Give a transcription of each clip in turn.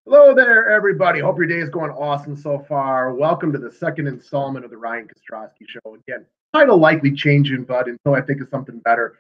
Hello there, everybody. Hope your day is going awesome so far. Welcome to the second installment of the Ryan Kostroski Show. Again, title likely changing, but until I think of something better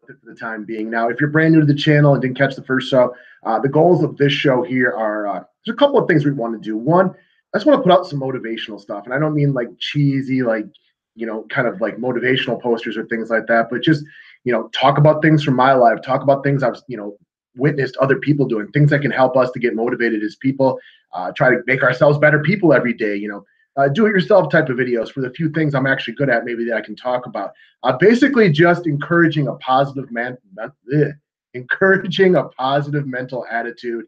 for the time being. Now, if you're brand new to the channel and didn't catch the first show, the goals of this show here are there's a couple of things we want to do. One, I just want to put out some motivational stuff, and I don't mean like cheesy, like kind of like motivational posters or things like that, but just talk about things from my life, talk about things I've witnessed other people doing, things that can help us to get motivated as people, try to make ourselves better people every day, do-it-yourself type of videos for the few things I'm actually good at, maybe that I can talk about. Basically just encouraging a positive mental attitude,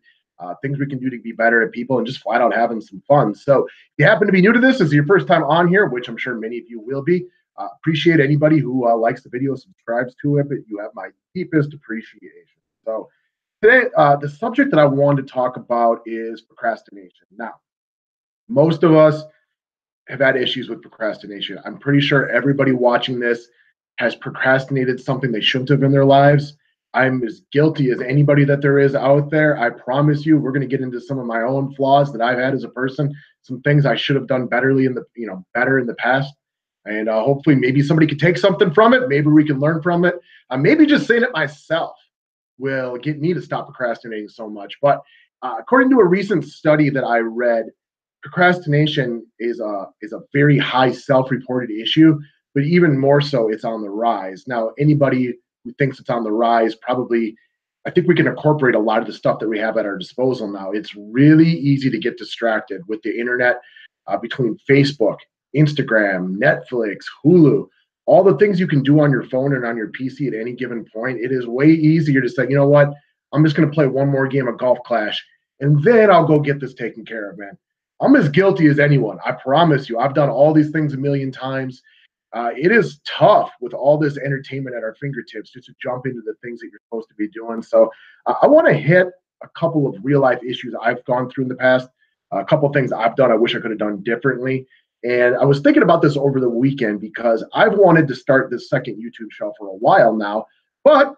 things we can do to be better at people and just flat out having some fun. So if you happen to be new to this, is your first time on here, which I'm sure many of you will be, appreciate anybody who likes the video, subscribes to it, but you have my deepest appreciation. So today, the subject that I wanted to talk about is procrastination. Now, most of us have had issues with procrastination. I'm pretty sure everybody watching this has procrastinated something they shouldn't have in their lives. I'm as guilty as anybody that there is out there. I promise you, we're going to get into some of my own flaws that I've had as a person, some things I should have done better in the past. And hopefully maybe somebody could take something from it. Maybe we can learn from it. Maybe just saying it myself will get me to stop procrastinating so much. But according to a recent study that I read, procrastination is a very high self-reported issue, but even more so, it's on the rise. Now, anybody who thinks it's on the rise, probably, I think we can incorporate a lot of the stuff that we have at our disposal now. It's really easy to get distracted with the internet, between Facebook, Instagram, Netflix, Hulu, all the things you can do on your phone and on your PC at any given point. It is way easier to say, you know what, I'm just going to play one more game of Golf Clash, and then I'll go get this taken care of, man. I'm as guilty as anyone. I promise you. I've done all these things a million times. It is tough with all this entertainment at our fingertips just to jump into the things that you're supposed to be doing. So I want to hit a couple of real life issues I've gone through in the past, a couple of things I've done I wish I could have done differently. And I was thinking about this over the weekend because I've wanted to start this second YouTube show for a while now, but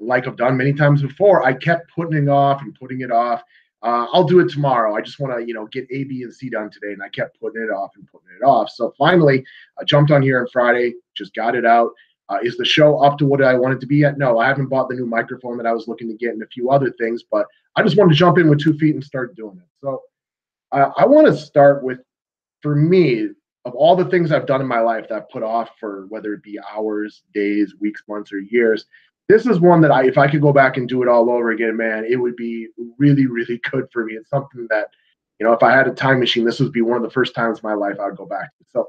like I've done many times before, I kept putting it off and putting it off. I'll do it tomorrow. I just want to, get A, B, and C done today. And I kept putting it off and putting it off. So finally, I jumped on here on Friday, just got it out. Is the show up to what I want it to be at? No, I haven't bought the new microphone that I was looking to get and a few other things, but I just wanted to jump in with 2 feet and start doing it. So I want to start with, for me, of all the things I've done in my life that I've put off for whether it be hours, days, weeks, months, or years, this is one that if I could go back and do it all over again, man, it would be really, really good for me. It's something that, if I had a time machine, this would be one of the first times in my life I'd go back to. So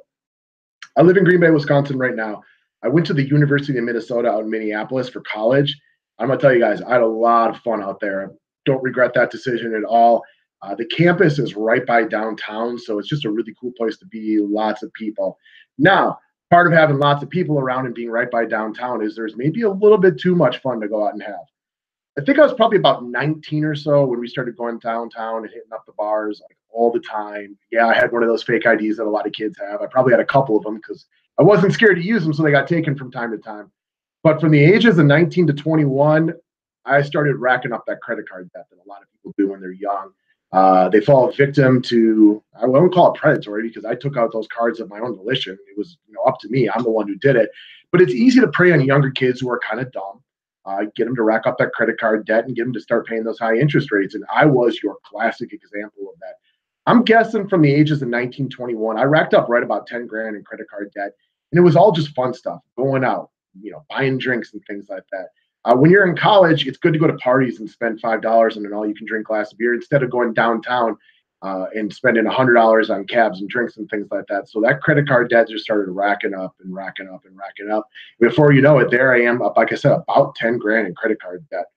I live in Green Bay, Wisconsin right now. I went to the University of Minnesota out in Minneapolis for college. I'm going to tell you guys, I had a lot of fun out there. I don't regret that decision at all. The campus is right by downtown, so it's just a really cool place to be, lots of people. Now, part of having lots of people around and being right by downtown is there's maybe a little bit too much fun to go out and have. I think I was probably about 19 or so when we started going downtown and hitting up the bars like all the time. Yeah, I had one of those fake IDs that a lot of kids have. I probably had a couple of them because I wasn't scared to use them, so they got taken from time to time. But from the ages of 19 to 21, I started racking up that credit card debt that a lot of people do when they're young. They fall victim to, I won't call it predatory because I took out those cards of my own volition. It was up to me. I'm the one who did it. But it's easy to prey on younger kids who are kind of dumb, get them to rack up that credit card debt and get them to start paying those high interest rates. And I was your classic example of that. I'm guessing from the ages of 19, 21, I racked up right about 10 grand in credit card debt. And it was all just fun stuff, going out, buying drinks and things like that. When you're in college, it's good to go to parties and spend $5 on an all-you-can-drink glass of beer instead of going downtown and spending $100 on cabs and drinks and things like that. So that credit card debt just started racking up and racking up and racking up. Before you know it, there I am, up, like I said, about 10 grand in credit card debt.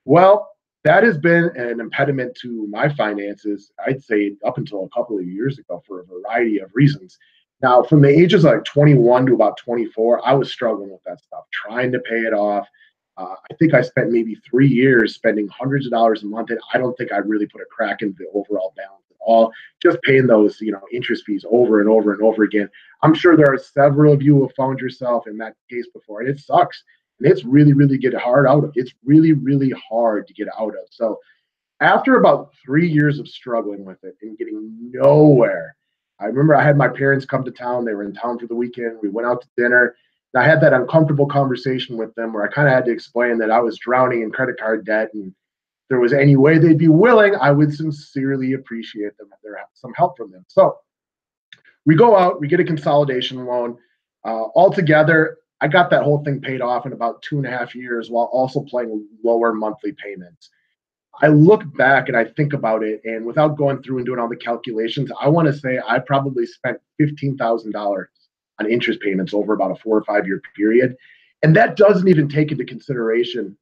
Well, that has been an impediment to my finances, I'd say, up until a couple of years ago for a variety of reasons. Now, from the ages of like 21 to about 24, I was struggling with that stuff, trying to pay it off. I think I spent maybe 3 years spending hundreds of dollars a month, and I don't think I really put a crack into the overall balance at all. Just paying those, interest fees over and over and over again. I'm sure there are several of you who have found yourself in that case before, and it sucks. And it's really, really get hard out of. It's really, really hard to get out of. So After about 3 years of struggling with it and getting nowhere, I remember I had my parents come to town. They were in town for the weekend. We went out to dinner. And I had that uncomfortable conversation with them where I kind of had to explain that I was drowning in credit card debt, and if there was any way they'd be willing, I would sincerely appreciate them if there some help from them. So we go out, we get a consolidation loan. Altogether, I got that whole thing paid off in about 2.5 years while also paying lower monthly payments. I look back and I think about it, and without going through and doing all the calculations, I want to say I probably spent $15,000 on interest payments over about a 4 or 5 year period. And that doesn't even take into consideration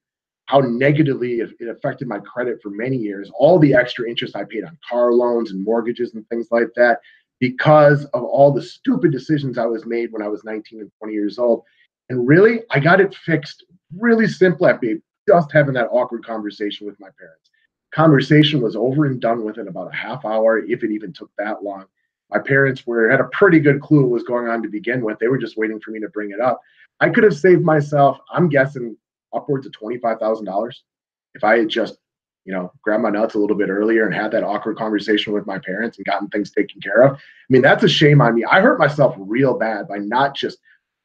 how negatively it affected my credit for many years, all the extra interest I paid on car loans and mortgages and things like that, because of all the stupid decisions I was made when I was 19 and 20 years old. And really, I got it fixed really simply after just having that awkward conversation with my parents. Conversation was over and done within about a half hour, if it even took that long. My parents had a pretty good clue what was going on to begin with. They were just waiting for me to bring it up. I could have saved myself, I'm guessing, upwards of $25,000 if I had just, grabbed my nuts a little bit earlier and had that awkward conversation with my parents and gotten things taken care of. I mean, that's a shame on me. I hurt myself real bad by not just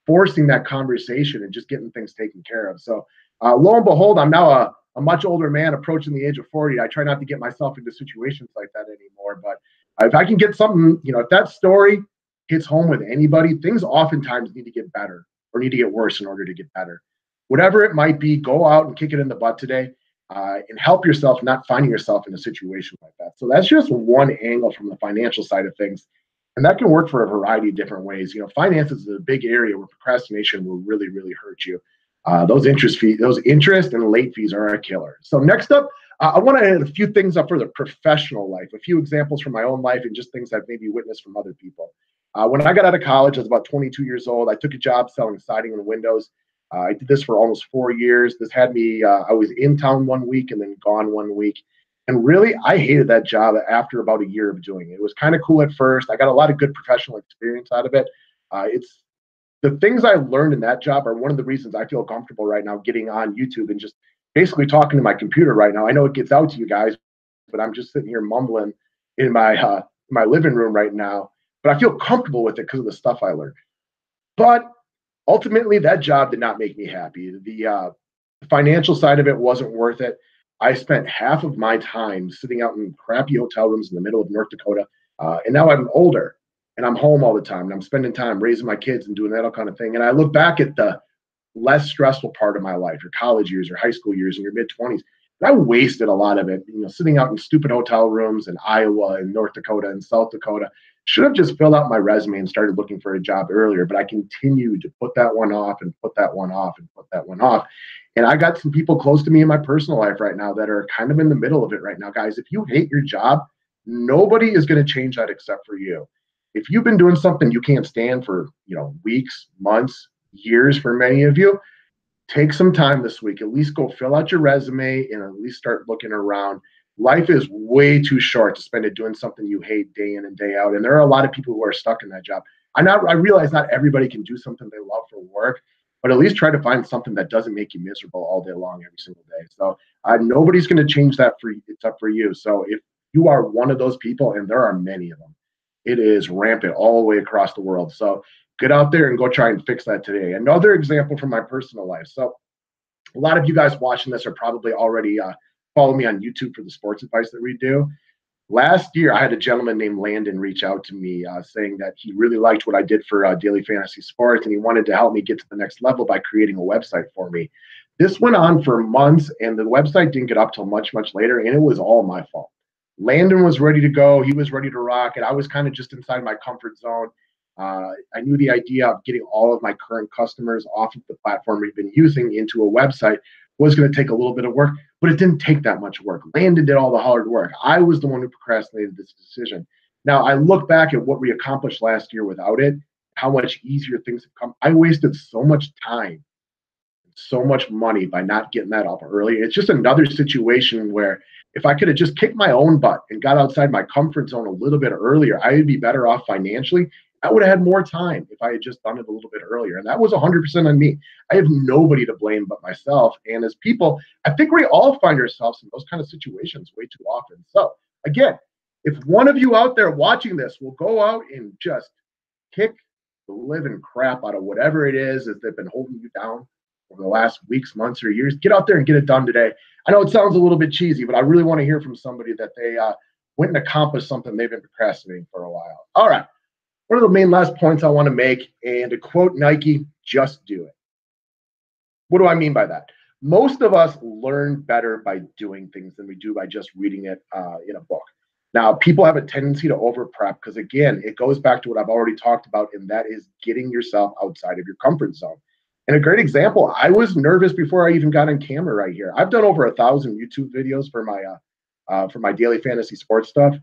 forcing that conversation and just getting things taken care of. So lo and behold, I'm now a much older man approaching the age of 40. I try not to get myself into situations like that anymore. But if I can get something, if that story hits home with anybody, things oftentimes need to get better or need to get worse in order to get better. Whatever it might be, go out and kick it in the butt today and help yourself not finding yourself in a situation like that. So that's just one angle from the financial side of things. And that can work for a variety of different ways. Finances is a big area where procrastination will really, really hurt you. Those interest and late fees are a killer. So next up, I want to add a few things up for the professional life, a few examples from my own life and just things I've maybe witnessed from other people. When I got out of college, I was about 22 years old. I took a job selling siding and windows. I did this for almost 4 years. This had me, I was in town one week and then gone one week. And really, I hated that job after about a year of doing it. It was kind of cool at first. I got a lot of good professional experience out of it. It's the things I learned in that job are one of the reasons I feel comfortable right now getting on YouTube and just basically talking to my computer right now. I know it gets out to you guys, but I'm just sitting here mumbling in my living room right now. But I feel comfortable with it because of the stuff I learned. But ultimately, that job did not make me happy. The financial side of it wasn't worth it. I spent half of my time sitting out in crappy hotel rooms in the middle of North Dakota. And now I'm older and I'm home all the time and I'm spending time raising my kids and doing that all kind of thing. And I look back at the less stressful part of my life, your college years, your high school years, and your mid-20s. And I wasted a lot of it, sitting out in stupid hotel rooms in Iowa and North Dakota and South Dakota. Should have just filled out my resume and started looking for a job earlier, but I continued to put that one off and put that one off and put that one off. And I got some people close to me in my personal life right now that are kind of in the middle of it right now. Guys, if you hate your job, nobody is going to change that except for you. If you've been doing something you can't stand for, weeks, months, years for many of you, take some time this week. At least go fill out your resume and at least start looking around. Life is way too short to spend it doing something you hate day in and day out. And there are a lot of people who are stuck in that job. I realize not everybody can do something they love for work, but at least try to find something that doesn't make you miserable all day long every single day. So nobody's going to change that for you except for you. So if you are one of those people, and there are many of them, it is rampant all the way across the world. So get out there and go try and fix that today. Another example from my personal life. So a lot of you guys watching this are probably already follow me on YouTube for the sports advice that we do. Last year, I had a gentleman named Landon reach out to me saying that he really liked what I did for Daily Fantasy Sports, and he wanted to help me get to the next level by creating a website for me. This went on for months, and the website didn't get up till much, much later, and it was all my fault. Landon was ready to go. He was ready to rock it. I was kind of just inside my comfort zone. I knew the idea of getting all of my current customers off of the platform we've been using into a website was going to take a little bit of work, but it didn't take that much work. Landon did all the hard work. I was the one who procrastinated this decision. Now, I look back at what we accomplished last year without it, how much easier things have come. I wasted so much time, so much money by not getting that up early. It's just another situation where if I could have just kicked my own butt and got outside my comfort zone a little bit earlier, I would be better off financially. I would have had more time if I had just done it a little bit earlier. And that was 100% on me. I have nobody to blame but myself. And as people, I think we all find ourselves in those kind of situations way too often. So, again, if one of you out there watching this will go out and just kick the living crap out of whatever it is that they've been holding you down over the last weeks, months, or years, get out there and get it done today. I know it sounds a little bit cheesy, but I really want to hear from somebody that they went and accomplished something they've been procrastinating for a while. All right. One of the main last points I want to make, and to quote Nike, just do it. What do I mean by that? Most of us learn better by doing things than we do by just reading it in a book. Now, people have a tendency to over prep because, again, it goes back to what I've already talked about, and that is getting yourself outside of your comfort zone. And a great example, I was nervous before I even got on camera right here. I've done over 1,000 YouTube videos for my daily fantasy sports stuff.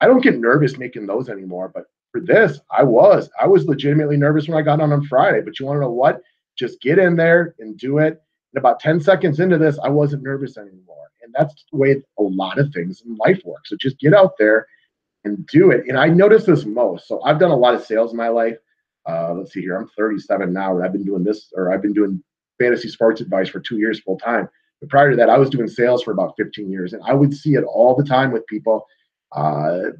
I don't get nervous making those anymore, but for this, I was legitimately nervous when I got on Friday. But you want to know what? Just get in there and do it. And about 10 seconds into this, I wasn't nervous anymore. And that's the way a lot of things in life work. So just get out there and do it. And I notice this most. So I've done a lot of sales in my life. Let's see here. I'm 37 now, and I've been doing fantasy sports advice for 2 years full time. But prior to that, I was doing sales for about 15 years, and I would see it all the time with people.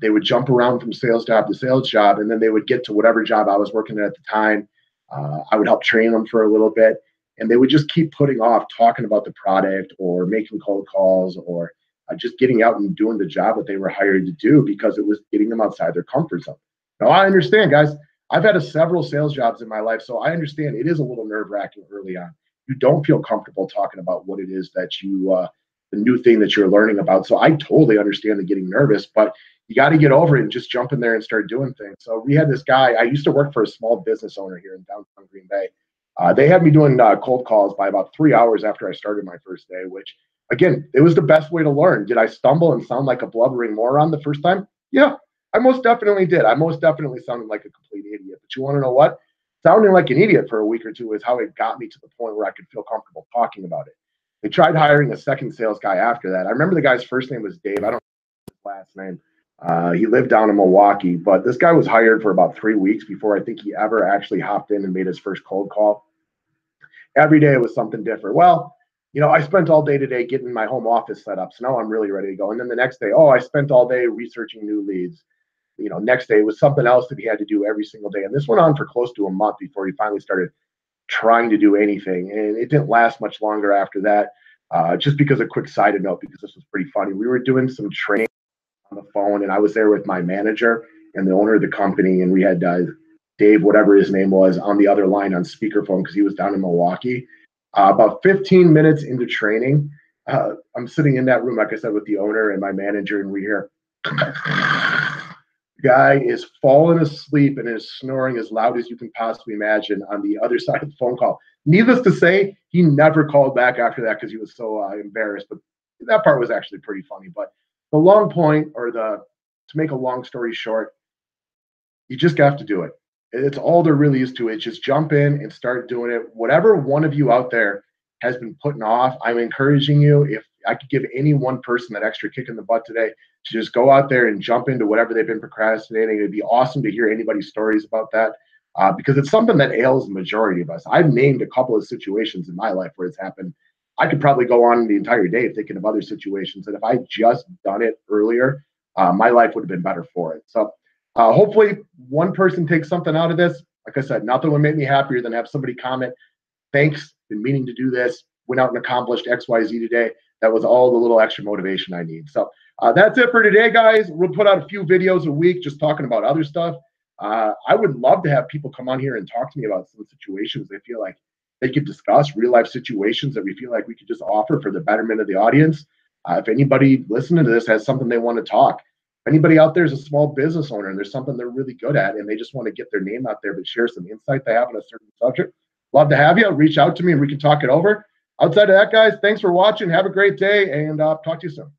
They would jump around from sales job to sales job, and then they would get to whatever job I was working at the time. I would help train them for a little bit, and they would just keep putting off talking about the product or making cold calls or just getting out and doing the job that they were hired to do because it was getting them outside their comfort zone. Now, I understand, guys. I've had several sales jobs in my life, so I understand it is a little nerve-wracking early on. You don't feel comfortable talking about what it is that the new thing that you're learning about. So I totally understand the getting nervous, but you got to get over it and just jump in there and start doing things. So we had this guy. I used to work for a small business owner here in downtown Green Bay. They had me doing cold calls by about 3 hours after I started my first day, which, again, it was the best way to learn. Did I stumble and sound like a blubbering moron the first time? Yeah, I most definitely did. I most definitely sounded like a complete idiot. But you want to know what? Sounding like an idiot for a week or two is how it got me to the point where I could feel comfortable talking about it. They tried hiring a second sales guy after that. I remember the guy's first name was Dave. I don't know his last name. He lived down in Milwaukee, but this guy was hired for about 3 weeks before I think he ever actually hopped in and made his first cold call. Every day it was something different. Well, I spent all day today getting my home office set up, so now I'm really ready to go. And then the next day, I spent all day researching new leads. Next day was something else that he had to do every single day. And this went on for close to a month before he finally started trying to do anything. And it didn't last much longer after that. Just because a quick side note, because this was pretty funny. We were doing some training on the phone, and I was there with my manager and the owner of the company. And we had Dave, whatever his name was, on the other line on speakerphone because he was down in Milwaukee. About 15 minutes into training, I'm sitting in that room, like I said, with the owner and my manager, and we hear guy is falling asleep and is snoring as loud as you can possibly imagine on the other side of the phone call. Needless to say, he never called back after that because he was so embarrassed. But that part was actually pretty funny. But the long point, to make a long story short, you just have to do it. It's all there really is to it. Just jump in and start doing it. Whatever one of you out there has been putting off, I'm encouraging you. If I could give any one person that extra kick in the butt today, to just go out there and jump into whatever they've been procrastinating. It'd be awesome to hear anybody's stories about that because it's something that ails the majority of us. I've named a couple of situations in my life where it's happened. I could probably go on the entire day thinking of other situations that if I just done it earlier, my life would have been better for it. So hopefully one person takes something out of this. Like I said, nothing would make me happier than have somebody comment, thanks, been meaning to do this, went out and accomplished XYZ today. That was all the little extra motivation I need. So that's it for today, guys. We'll put out a few videos a week just talking about other stuff. I would love to have people come on here and talk to me about some situations they feel like they could discuss, real life situations that we feel like we could just offer for the betterment of the audience. If anybody listening to this has something they want to talk, if anybody out there is a small business owner and there's something they're really good at and they just want to get their name out there but share some insight they have on a certain subject, love to have you. Reach out to me and we can talk it over. Outside of that, guys, thanks for watching. Have a great day and talk to you soon.